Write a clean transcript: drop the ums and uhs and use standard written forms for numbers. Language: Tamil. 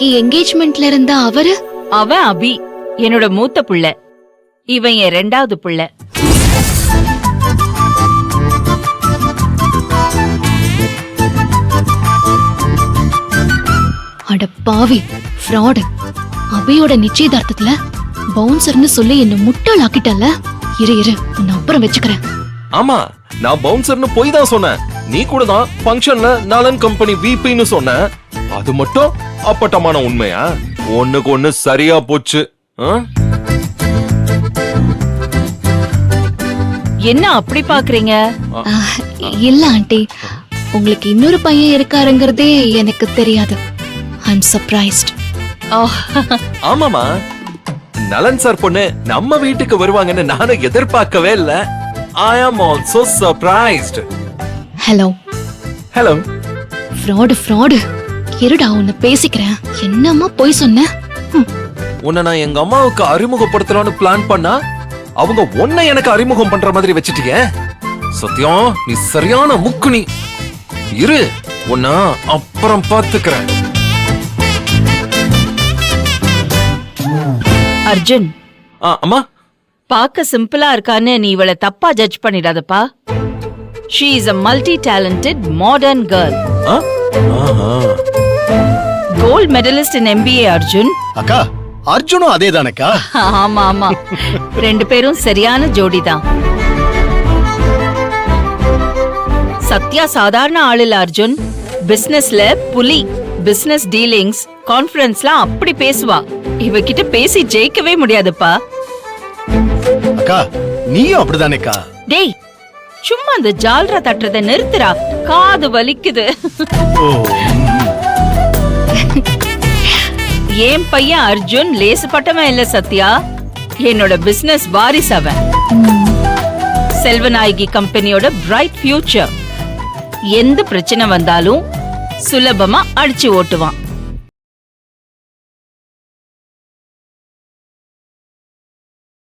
அன்னைக்கு என்கேஜ்மெண்ட்ல இருந்த அவரு? அவன் அபி, என்னோட மூத்த புள்ள. இவன் என் 2வது புள்ள. அட பாவி, ஃப்ராட். அபியோட நிச்சயதார்த்தத்துல பவுன்சர்னு சொல்லி என்ன முட்டாள் ஆக்கிட்டல. இரு உன்னை அப்புறம் வச்சுக்கிறேன். ஆமா, நான் பவுன்சர்னு போய் தான் சொன்னேன். நீ கூட தான் ஃபங்க்ஷன்ல நலன் கம்பெனி விபின்னு சொன்ன. அது மட்டும் அப்பட்டமான உண்மையா? ஒண்ணுக்கு ஒண்ணு சரியா போச்சு. என்ன அப்படி பாக்குறீங்க? இல்ல ஆண்டி, உங்களுக்கு இன்னொரு பையன் இருக்காருங்கிறதே எனக்கு தெரியாது. I'm surprised. ஆமாமா, நலன் சார் பொண்ணு நம்ம வீட்டுக்கு வருவாங்கன்னு நானும் எதிர்பார்க்கவே இல்ல. I am also surprised. Hello hello. Fraud. இருடா, உன்னை பேசிக்கிறேன். என்னம்மா போய் சொன்ன? உன்னை நான் எங்க அம்மாவுக்கு அறிமுகப்படுத்தலாம்னு பிளான் பண்ணா அவங்க உன்னை எனக்கு அறிமுகம் பண்ற மாதிரி வச்சிட்டீங்க. சத்யம், நீ சரியான முக்குனி. இரு, உன்னை அப்புறம் பாத்துக்கிறேன். அர்ஜுன், அம்மா, பாக்க சிம்பிளா இருக்கான்னு நீ இவளை தப்பா judge பண்ணிடாதப்பா. She is a multi-talented modern girl. Gold medalist in MBA, Arjun. அக்கா, அர்ஜுனும் அதேதானக்கா? ஆமா, 2 பேரும் சரியான ஜோடி தான். சத்யா சாதாரண ஆள் இல்ல அர்ஜுன். பிசினஸ்ல புலி. பிசினஸ் டீலிங்ஸ், கான்ஃபரன்ஸ்லாம் அப்படி பேசுவா. இவகிட்ட பேசி ஜெயிக்கவே முடியாதுப்பா. அக்கா, நீயும் அப்படிதானேக்கா? டேய், சும்மா அந்த ஜால்ரா தட்டுறத நிறுத்துறா, காது வலிக்குது. என் பையன் அர்ஜுன் லேசுப்பட்டவன் இல்ல சத்யா. என்னோட பிசினஸ் வாரிசு அவன். செல்வநாயகி கம்பெனியோட பிரைட் ஃபியூச்சர். எந்த பிரச்சனை வந்தாலும் சுலபமா அடிச்சு ஓட்டுவான்.